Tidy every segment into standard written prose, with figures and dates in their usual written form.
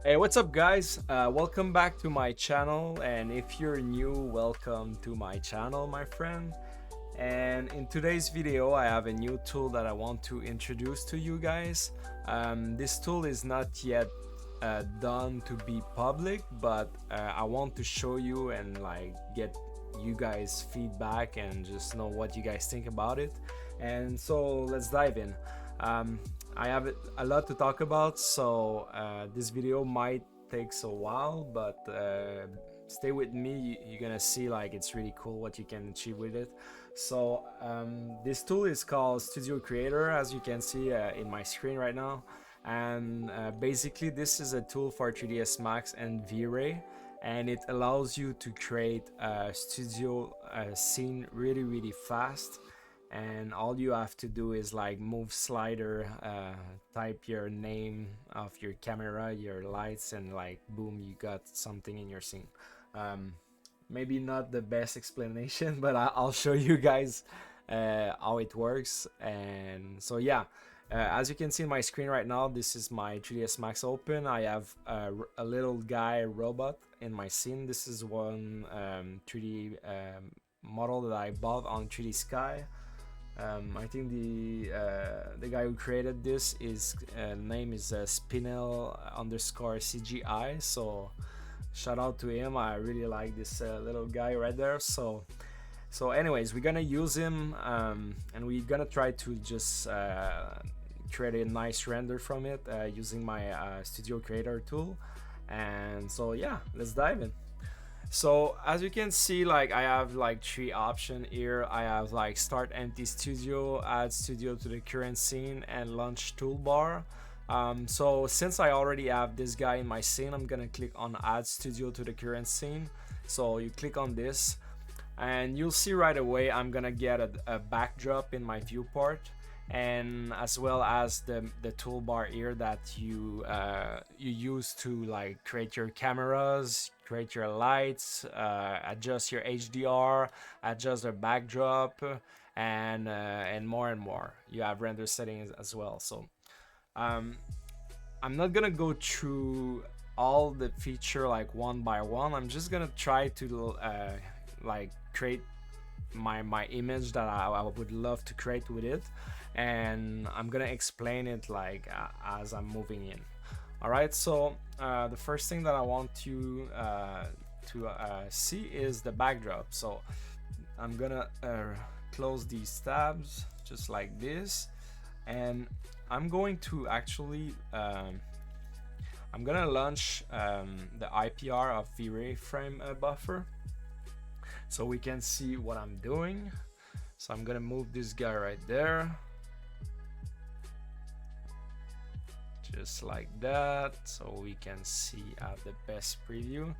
Hey, what's up, guys? Welcome back to my channel. And if you're new, welcome to my channel, my friend. And in today's video, I have a new tool that I want to introduce to you guys. This tool is not yet done to be public, but I want to show you and like get you guys feedback and just know what you guys think about it. And so let's dive in. um, I have a lot to talk about, so this video might takes a while, but stay with me. You're gonna see like it's really cool what you can achieve with it. So this tool is called Studio Creator, as you can see in my screen right now. And basically this is a tool for 3ds max and v-ray, and it allows you to create a studio scene really fast. And all you have to do is like move slider, type your name of your camera, your lights, and like boom, you got something in your scene. um, Maybe not the best explanation, but I'll show you guys how it works. And so yeah, as you can see in my screen right now, this is my 3ds max open. I have a little guy robot in my scene. This is one 3D model that I bought on 3D Sky. I think the guy who created this is name is Spinel underscore CGI. So shout out to him. I really like this little guy right there. So anyways, we're gonna use him, and we're gonna try to just create a nice render from it using my Studio Creator tool. And so yeah, let's dive in. So as you can see, like I have like three options here. I have like start empty studio, add studio to the current scene, and launch toolbar. So since I already have this guy in my scene, I'm gonna click on add studio to the current scene. So you click on this and you'll see right away I'm gonna get a backdrop in my viewport, and as well as the toolbar here that you use to like create your cameras, create your lights, adjust your HDR, adjust the backdrop, and more and more. You have render settings as well. So um, I'm not gonna go through all the feature like one by one. I'm just gonna try to like create my image that I would love to create with it, and I'm gonna explain it like as I'm moving in. All right, so the first thing that I want you to see is the backdrop. So I'm gonna close these tabs just like this, and I'm going to actually I'm gonna launch the IPR of V-Ray frame buffer so we can see what I'm doing. So I'm gonna move this guy right there, just like that, so we can see the best preview.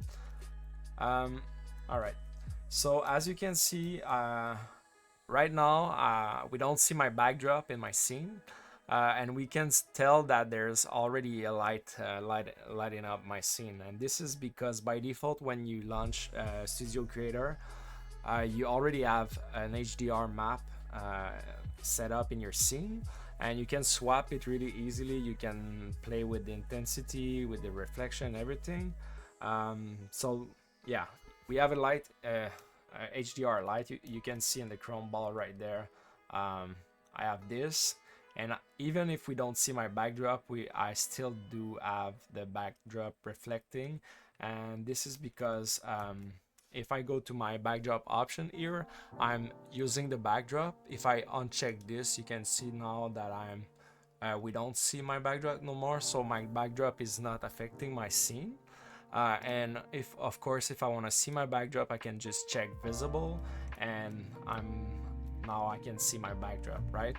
All right, so as you can see right now we don't see my backdrop in my scene, and we can tell that there's already a lighting up my scene. And this is because by default when you launch Studio Creator, you already have an HDR map set up in your scene, and you can swap it really easily. You can play with the intensity, with the reflection, everything. So yeah, we have a light, HDR light. You can see in the chrome ball right there. I have this, and even if we don't see my backdrop, I still do have the backdrop reflecting. And this is because if I go to my backdrop option here, I'm using the backdrop. If I uncheck this, you can see now that we don't see my backdrop no more, so my backdrop is not affecting my scene. And if of course if I want to see my backdrop, I can just check visible, and now I can see my backdrop, right?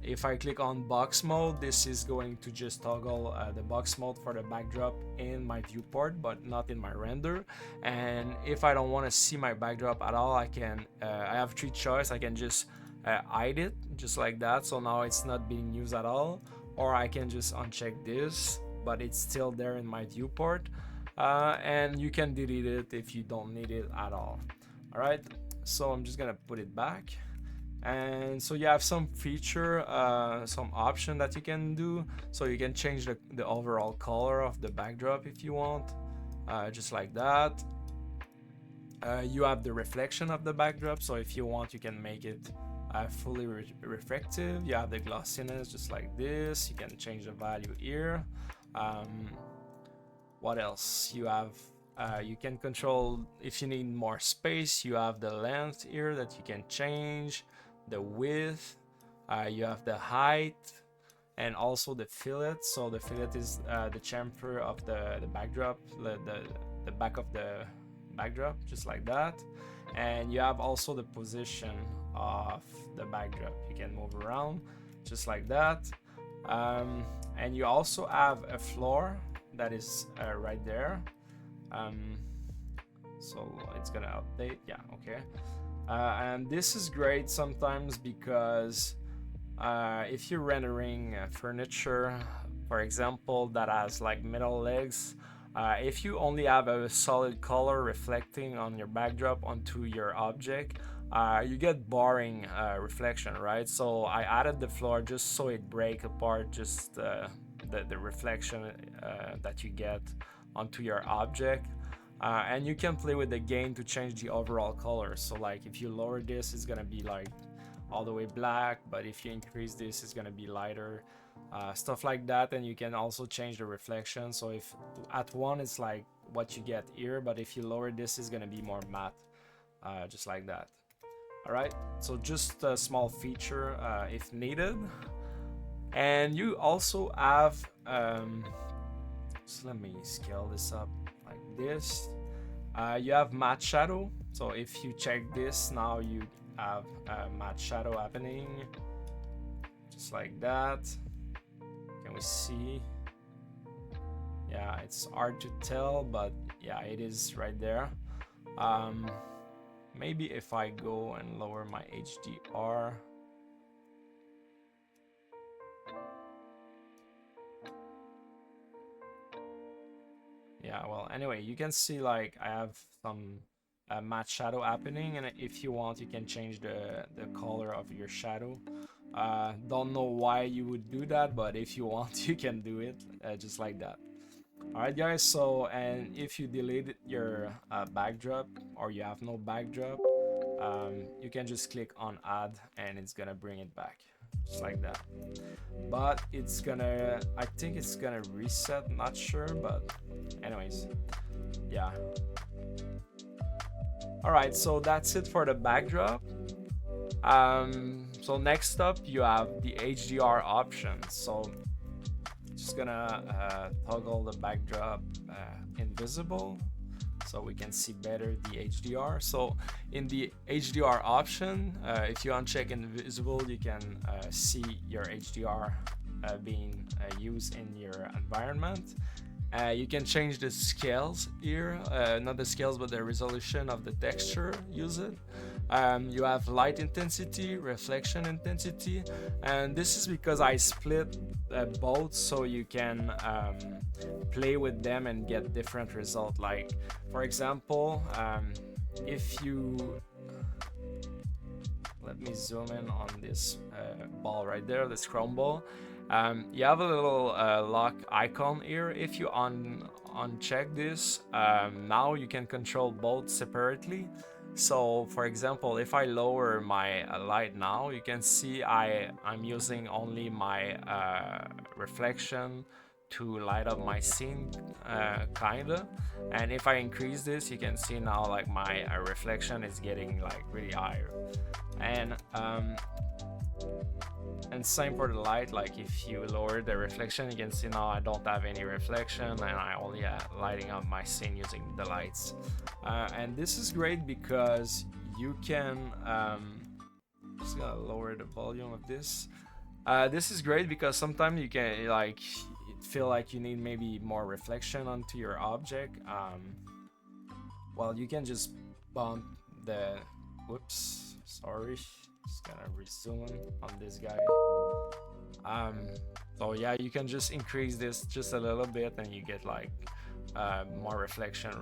If I click on box mode, this is going to just toggle the box mode for the backdrop in my viewport, but not in my render. And if I don't want to see my backdrop at all, I have three choices. I can just hide it just like that, so now it's not being used at all, or I can just uncheck this, but it's still there in my viewport, and you can delete it if you don't need it at all. All right, so I'm just gonna put it back, And so you have some feature, some option that you can do. So you can change the overall color of the backdrop if you want, just like that. You have the reflection of the backdrop, so if you want you can make it fully reflective. You have the glossiness just like this. You can change the value here. What else you have? You can control if you need more space. You have the length here that you can change, the width, you have the height, and also the fillet. So the fillet is the chamfer of the backdrop, the back of the backdrop, just like that. And you have also the position of the backdrop. You can move around just like that. And you also have a floor that is right there. So it's gonna update. Yeah, okay. And this is great sometimes because if you're rendering furniture, for example, that has like metal legs, if you only have a solid color reflecting on your backdrop onto your object, you get boring reflection, right? So I added the floor just so it breaks apart just the reflection that you get onto your object. And you can play with the gain to change the overall color. So like if you lower this, it's gonna be like all the way black, but if you increase this, it's gonna be lighter, stuff like that. And you can also change the reflection. So if at 1 it's like what you get here, but if you lower this, it's gonna be more matte, just like that. All right, so just a small feature if needed. And you also have so let me scale this up like this. You have matte shadow. So if you check this, now you have matte shadow happening just like that. Can we see? Yeah, it's hard to tell, but yeah, it is right there. Maybe if I go and lower my HDR. Yeah, well, anyway, you can see like I have some matte shadow happening, and if you want you can change the color of your shadow. Don't know why you would do that, but if you want you can do it just like that. Alright guys, so and if you delete your backdrop or you have no backdrop, you can just click on add and it's gonna bring it back just like that. But it's gonna, I think it's gonna reset, not sure, but anyways, yeah. All right, so that's it for the backdrop. So next up you have the HDR options. So just gonna toggle the backdrop invisible so we can see better the HDR. So in the HDR option, if you uncheck invisible, you can see your HDR being used in your environment. You can change the scales here, not the scales but the resolution of the texture, use it. You have light intensity, reflection intensity, and this is because I split both so you can play with them and get different results. Like for example, if you, let me zoom in on this ball right there, this chrome ball. You have a little lock icon here. If you uncheck this, now you can control both separately. So for example, if I lower my light now, you can see I'm using only my reflection to light up my scene, kinda. And if I increase this, you can see now like my reflection is getting like really higher. And same for the light, like if you lower the reflection, you can see now I don't have any reflection and I only lighting up my scene using the lights. And this is great because you can, just gonna lower the volume of this. This is great because sometimes you can like feel like you need maybe more reflection onto your object. Well, you can just bump the, whoops, sorry. Just gonna resume on this guy. So yeah, you can just increase this just a little bit and you get like more reflection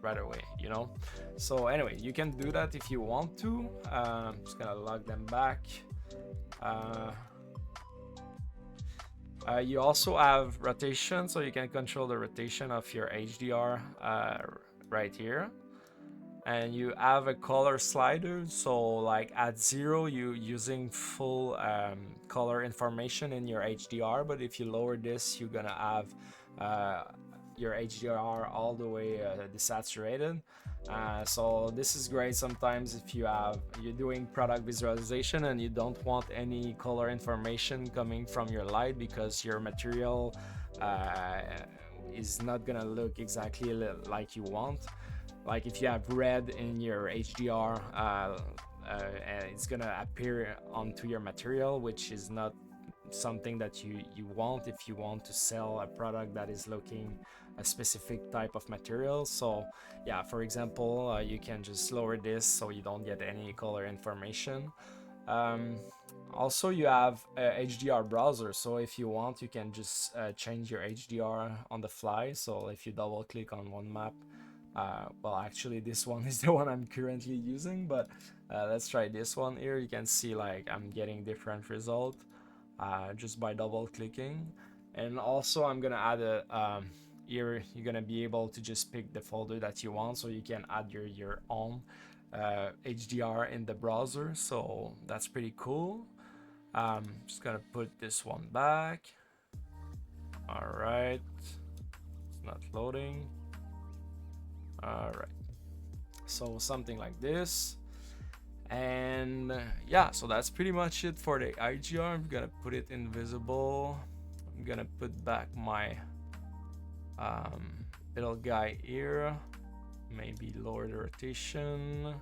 right away, you know. So anyway, you can do that if you want to. I'm just gonna log them back. You also have rotation, so you can control the rotation of your HDR right here. And you have a color slider, so like at 0 you using full color information in your HDR, but if you lower this you're gonna have your HDR all the way desaturated. So this is great sometimes if you're doing product visualization and you don't want any color information coming from your light, because your material is not gonna look exactly like you want. Like if you have red in your HDR, and it's gonna appear onto your material, which is not something that you want if you want to sell a product that is looking a specific type of material. So yeah, for example, you can just lower this so you don't get any color information. Also, you have a HDR browser, so if you want you can just change your HDR on the fly. So if you double click on one map, well, actually this one is the one I'm currently using, but let's try this one here. You can see like I'm getting different result just by double clicking. And also I'm gonna add a here you're gonna be able to just pick the folder that you want, so you can add your own HDR in the browser. So that's pretty cool. Just gonna put this one back. All right, it's not loading. All right, so something like this. And yeah, so that's pretty much it for the IGR. I'm gonna put it invisible. I'm gonna put back my little guy here, maybe lower the rotation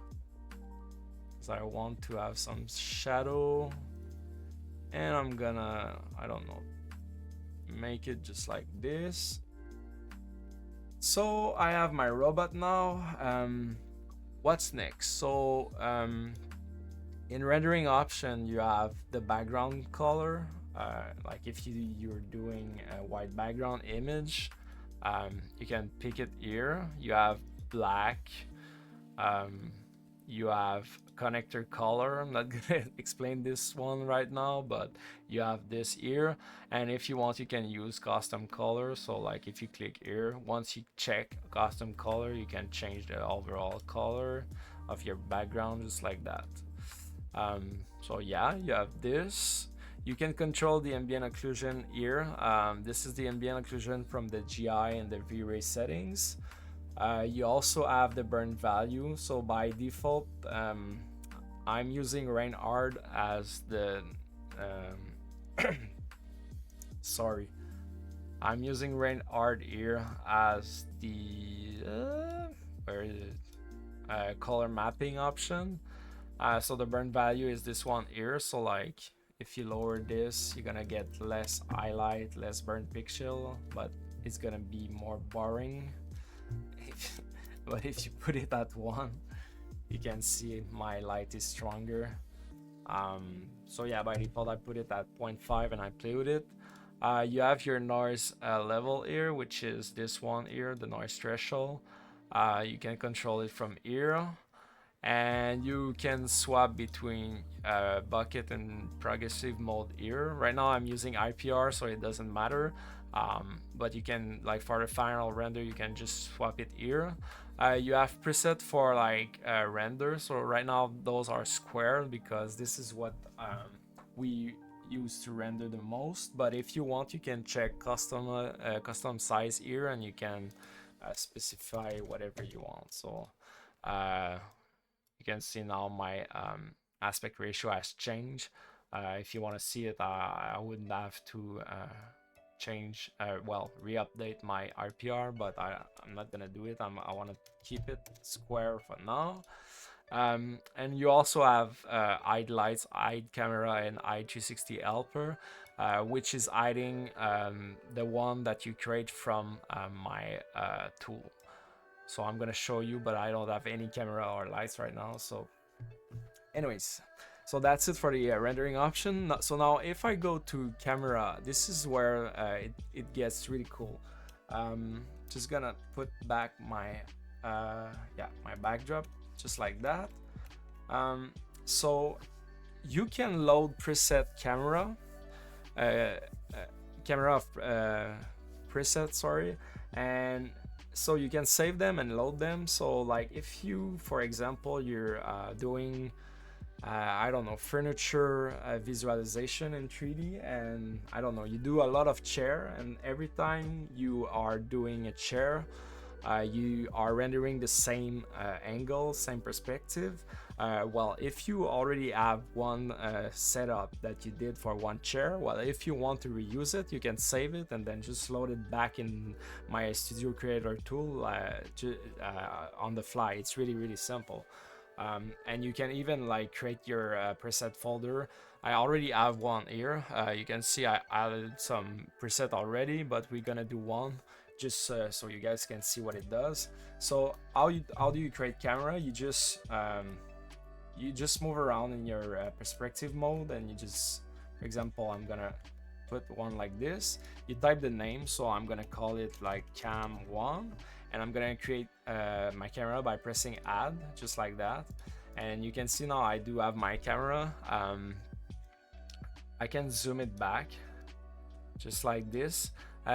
because I want to have some shadow. And I'm gonna, I don't know, make it just like this. So I have my robot now. What's next? So in rendering option you have the background color. Like if you're doing a white background image, you can pick it here. You have black, you have connector color. I'm not gonna explain this one right now, but you have this here. And if you want you can use custom color. So like if you click here, once you check custom color, you can change the overall color of your background just like that. So yeah, you have this. You can control the ambient occlusion here. This is the ambient occlusion from the GI and the V-Ray settings. You also have the burn value. So by default, I'm using Reinhard as the sorry, I'm using Reinhard here as the where is it? Color mapping option. So the burn value is this one here. So like if you lower this, you're gonna get less highlight, less burn pixel, but it's gonna be more boring. But if you put it at 1, you can see my light is stronger. So yeah, by default I put it at 0.5 and I play with it. You have your noise level here, which is this one here, the noise threshold. You can control it from here, and you can swap between bucket and progressive mode here. Right now I'm using IPR, so it doesn't matter. But you can, like for the final render, you can just swap it here. You have preset for like render. So right now those are square because this is what we use to render the most. But if you want, you can check custom size here, and you can specify whatever you want. So you can see now my aspect ratio has changed. If you want to see it, I wouldn't have to change, well, re-update my RPR, but I'm not gonna do it. I want to keep it square for now. And you also have hide lights, hide camera, and hide 360 helper, which is hiding the one that you create from my tool. So I'm gonna show you, but I don't have any camera or lights right now. So anyways, so that's it for the rendering option. So now if I go to camera, this is where it gets really cool. just gonna put back my yeah, my backdrop just like that. So you can load preset camera uh, uh, camera preset, sorry, and so you can save them and load them. So like if you, for example, you're doing I don't know, furniture visualization in 3D, and I don't know, you do a lot of chair, and every time you are doing a chair, you are rendering the same angle, same perspective. Well, if you already have one setup that you did for one chair, well, if you want to reuse it, you can save it and then just load it back in my Studio Creator tool on the fly. It's really, really simple. And you can even like create your preset folder. I already have one here. You can see I added some preset already, but we're gonna do one just so you guys can see what it does. So how do you create camera? You just move around in your perspective mode, and you just, for example, I'm gonna put one like this. You type the name, so I'm gonna call it like cam1, and I'm gonna create my camera by pressing add, just like that. And you can see now I do have my camera. I can zoom it back just like this.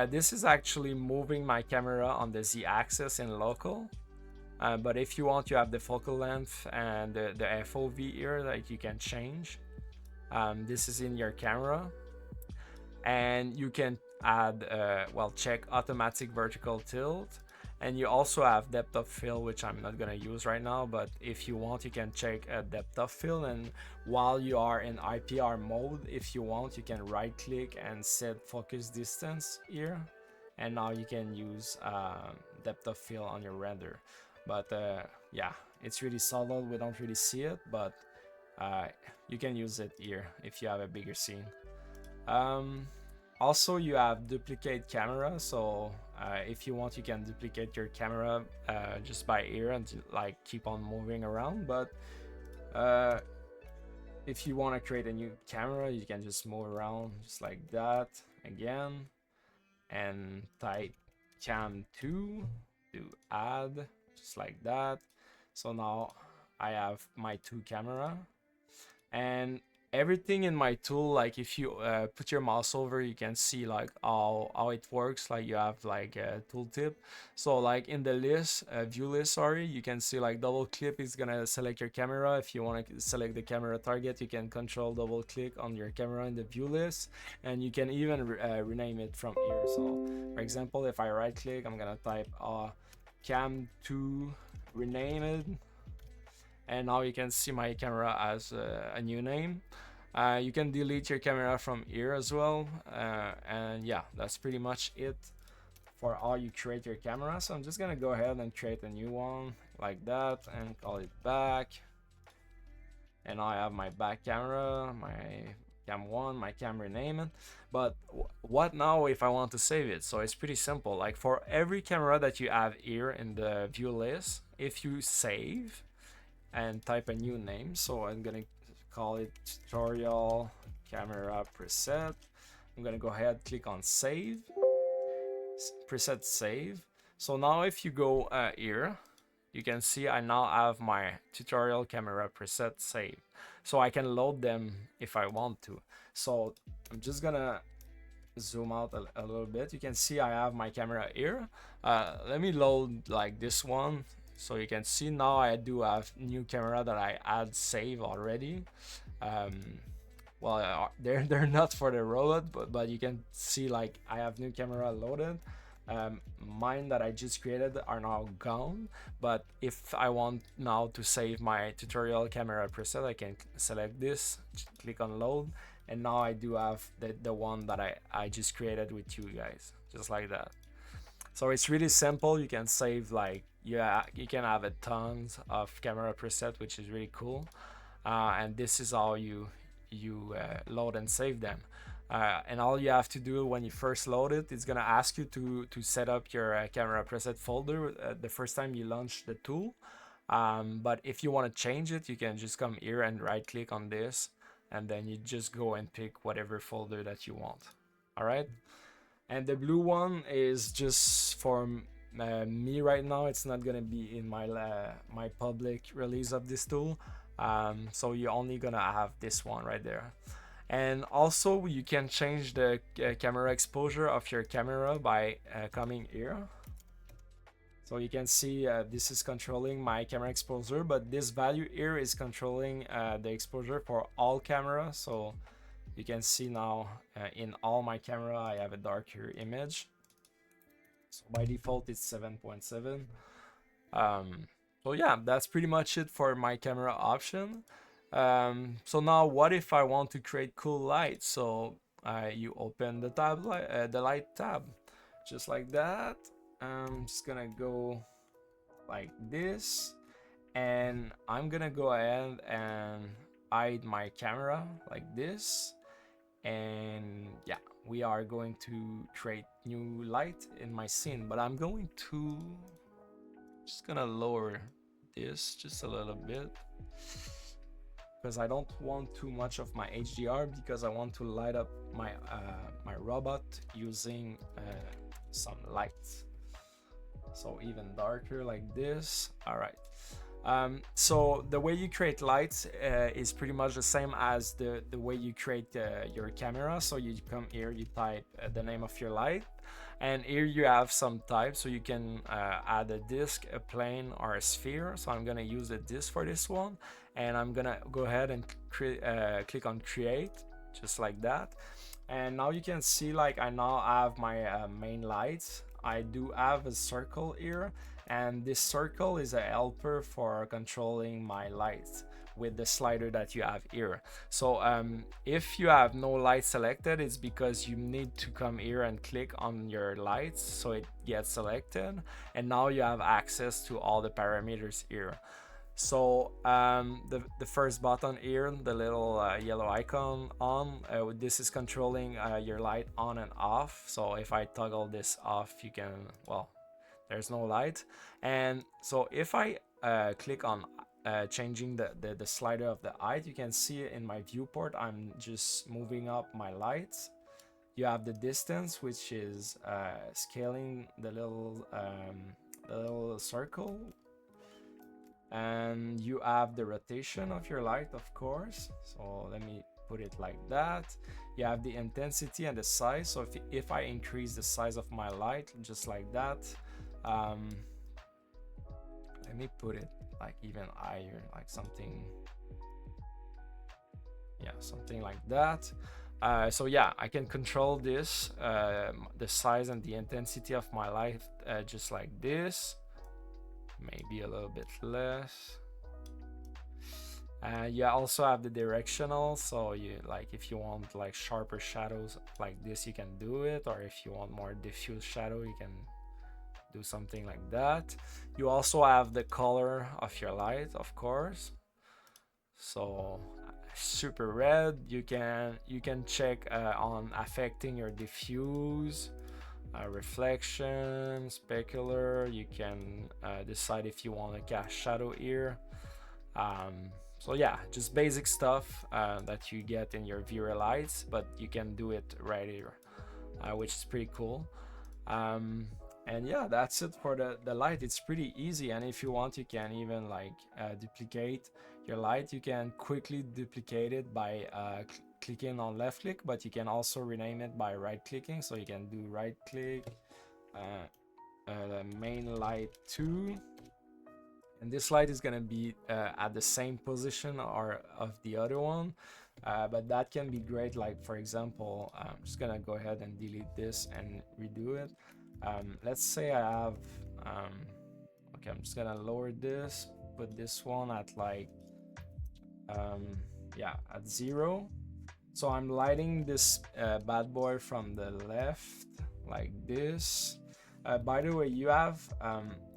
This is actually moving my camera on the z-axis in local. But if you want, you have the focal length and the FOV here that you can change. This is in your camera, and you can add well, check automatic vertical tilt, and you also have depth of field, which I'm not gonna use right now, but if you want, you can check depth of field. And while you are in IPR mode, if you want, you can right click and set focus distance here, and now you can use depth of field on your render. But yeah, it's really subtle, we don't really see it, but you can use it here if you have a bigger scene. Also, you have duplicate camera, so if you want, you can duplicate your camera just by ear and like keep on moving around. But if you want to create a new camera, you can just move around just like that again, and type cam2 to add, just like that. So now I have my two camera, and everything in my tool, like if you put your mouse over, you can see like how it works. Like you have like a tooltip, so like in the list view list, sorry, you can see like double click is gonna select your camera. If you want to select the camera target, you can control double click on your camera in the view list, and you can even rename it from here. So for example, if I right click, I'm gonna type cam2 rename it, and now you can see my camera as a new name. You can delete your camera from here as well, and yeah, that's pretty much it for how you create your camera. So I'm just gonna go ahead and create a new one like that and call it back, and now I have my back camera, my cam1, my camera name. But what now if I want to save it? So it's pretty simple. Like for every camera that you have here in the view list, if you save and type a new name, so I'm gonna call it tutorial camera preset, I'm gonna go ahead, click on save, preset save. So now if you go here, you can see I now have my tutorial camera preset saved, so I can load them if I want to. So I'm just gonna zoom out a little bit. You can see I have my camera here. Let me load like this one, so you can see now I do have new camera that I had saved already. Well, they're not for the robot, but you can see like I have new camera loaded. Mine that I just created are now gone, but if I want now to save my tutorial camera preset, I can select this, click on load, and now I do have the one that I just created with you guys, just like that. So it's really simple. You can save like, yeah, you can have a tons of camera preset, which is really cool. And this is how you load and save them. And all you have to do when you first load it, it's gonna ask you to set up your camera preset folder the first time you launch the tool. But if you want to change it, you can just come here and right click on this, and then you just go and pick whatever folder that you want. All right. And the blue one is just for me right now, it's not gonna be in my public release of this tool. So you're only gonna have this one right there. And also you can change the camera exposure of your camera by coming here. So you can see this is controlling my camera exposure, but this value here is controlling the exposure for all cameras. So you can see now in all my camera I have a darker image. So by default it's 7.7. So yeah, that's pretty much it for my camera option. So now what if I want to create cool light? So you open the the light tab, just like that. I'm just gonna go like this, and I'm gonna go ahead and hide my camera like this. And yeah, we are going to create new light in my scene, but I'm going to just gonna lower this just a little bit because I don't want too much of my HDR, because I want to light up my my robot using some light. So even darker like this. All right. So the way you create lights is pretty much the same as the way you create your camera. So you come here, you type the name of your light, and here you have some types. So you can add a disc, a plane, or a sphere. So I'm gonna use the disc for this one, and I'm gonna go ahead and click on create, just like that. And now you can see, like, I now have my main lights. I do have a circle here, and this circle is a helper for controlling my lights with the slider that you have here. So if you have no light selected, it's because you need to come here and click on your lights so it gets selected, and now you have access to all the parameters here. So the first button here, the little yellow icon on, this is controlling your light on and off. So if I toggle this off, you can, well, there's no light. And so if I click on changing the slider of the height, you can see in my viewport, I'm just moving up my lights. You have the distance, which is scaling the little circle. And you have the rotation of your light, of course. So let me put it like that. You have the intensity and the size. So if I increase the size of my light, just like that, let me put it like even higher, like something, yeah, something like that. So yeah, I can control this, the size and the intensity of my light, just like this. Maybe a little bit less. You also have the directional, so you, like, if you want like sharper shadows like this, you can do it, or if you want more diffuse shadow, you can do something like that. You also have the color of your light, of course. So super red, you can check on affecting your diffuse, reflection, specular. You can decide if you want to cast shadow here. So yeah, just basic stuff that you get in your viewer lights, but you can do it right here, which is pretty cool. And yeah, that's it for the light. It's pretty easy, and if you want, you can even like duplicate your light. You can quickly duplicate it by clicking on left click, but you can also rename it by right clicking. So you can do right click, the main light 2, and this light is gonna be at the same position or of the other one, but that can be great. Like for example, I'm just gonna go ahead and delete this and redo it. Let's say I have okay, I'm just gonna lower this, put this one at like yeah, at 0. So I'm lighting this bad boy from the left like this. By the way, you have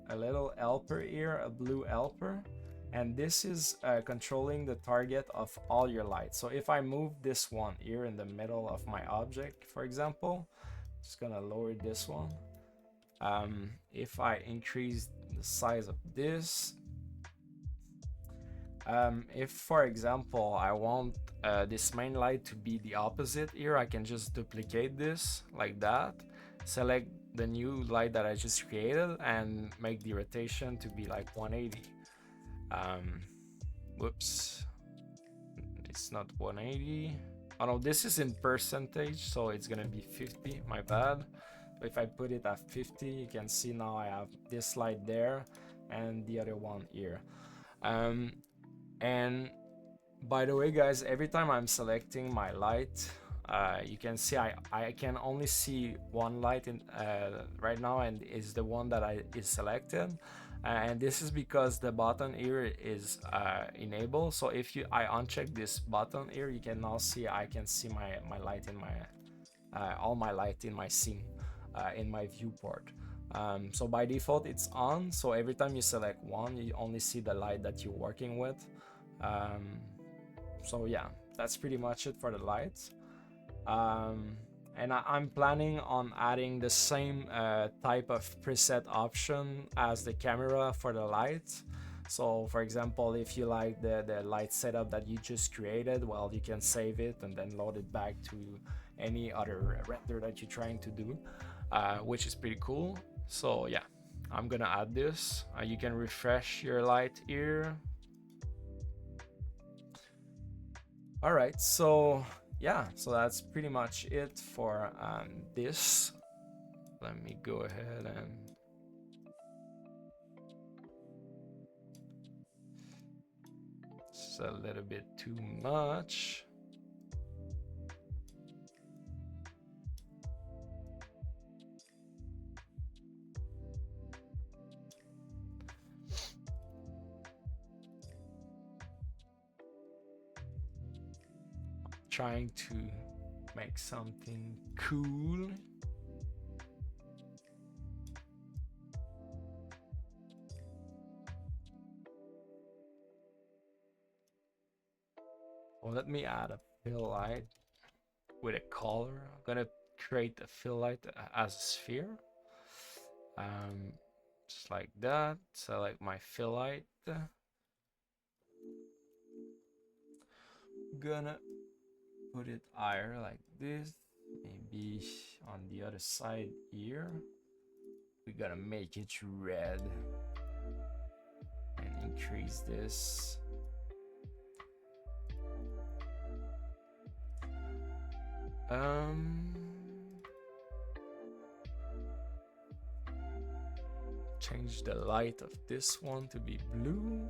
a little helper here, a blue helper, and this is controlling the target of all your lights. So if I move this one here in the middle of my object, for example, just gonna lower this one. If I increase the size of this, if for example I want this main light to be the opposite here, I can just duplicate this like that, select the new light that I just created and make the rotation to be like 180. Whoops, it's not 180. Oh no, this is in percentage, so it's gonna be 50, my bad. If I put it at 50, you can see now I have this light there and the other one here. And by the way, guys, every time I'm selecting my light, you can see I can only see one light in right now, and is the one that is selected. And this is because the button here is enabled. So if I uncheck this button here, you can now see I can see my light in my all my light in my scene, in my viewport. So by default it's on, so every time you select one, you only see the light that you're working with. So yeah, that's pretty much it for the lights. And I'm planning on adding the same type of preset option as the camera for the lights. So for example, if you like the light setup that you just created, well, you can save it and then load it back to any other render that you're trying to do, which is pretty cool. So yeah, I'm gonna add this. You can refresh your light here. All right, so yeah, so that's pretty much it for this. Let me go ahead and it's a little bit too much. Trying to make something cool. Well, let me add a fill light with a color. I'm gonna create a fill light as a sphere. Just like that. Select my fill light. Gonna put it higher like this, maybe on the other side here. We're gonna make it red and increase this. Change the light of this one to be blue.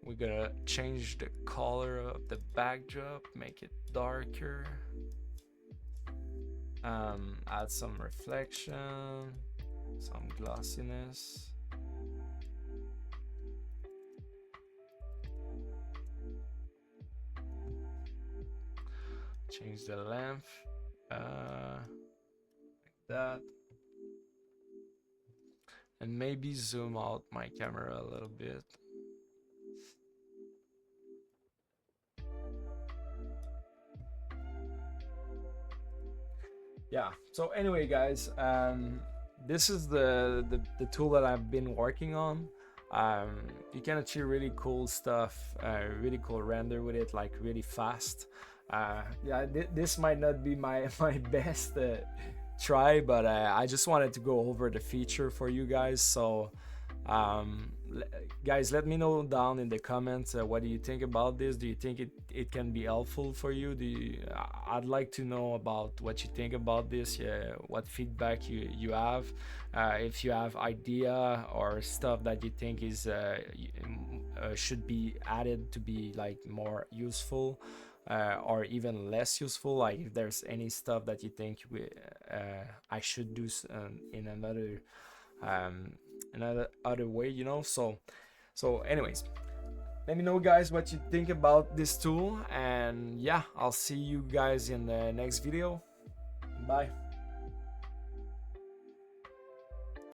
We're gonna change the color of the backdrop, make it darker. Add some reflection, some glossiness. Change the length, like that. And maybe zoom out my camera a little bit. Yeah, so anyway, guys, this is the tool that I've been working on. You can achieve really cool stuff, really cool render with it, like really fast. Yeah, this might not be my best try, but I just wanted to go over the feature for you guys. So guys, let me know down in the comments, what do you think about this? Do you think it can be helpful for you? I'd like to know about what you think about this, what feedback you have, if you have idea or stuff that you think is should be added to be like more useful, or even less useful, like if there's any stuff that you think I should do in another other way, you know. So anyways, let me know, guys, what you think about this tool, and yeah, I'll see you guys in the next video. Bye.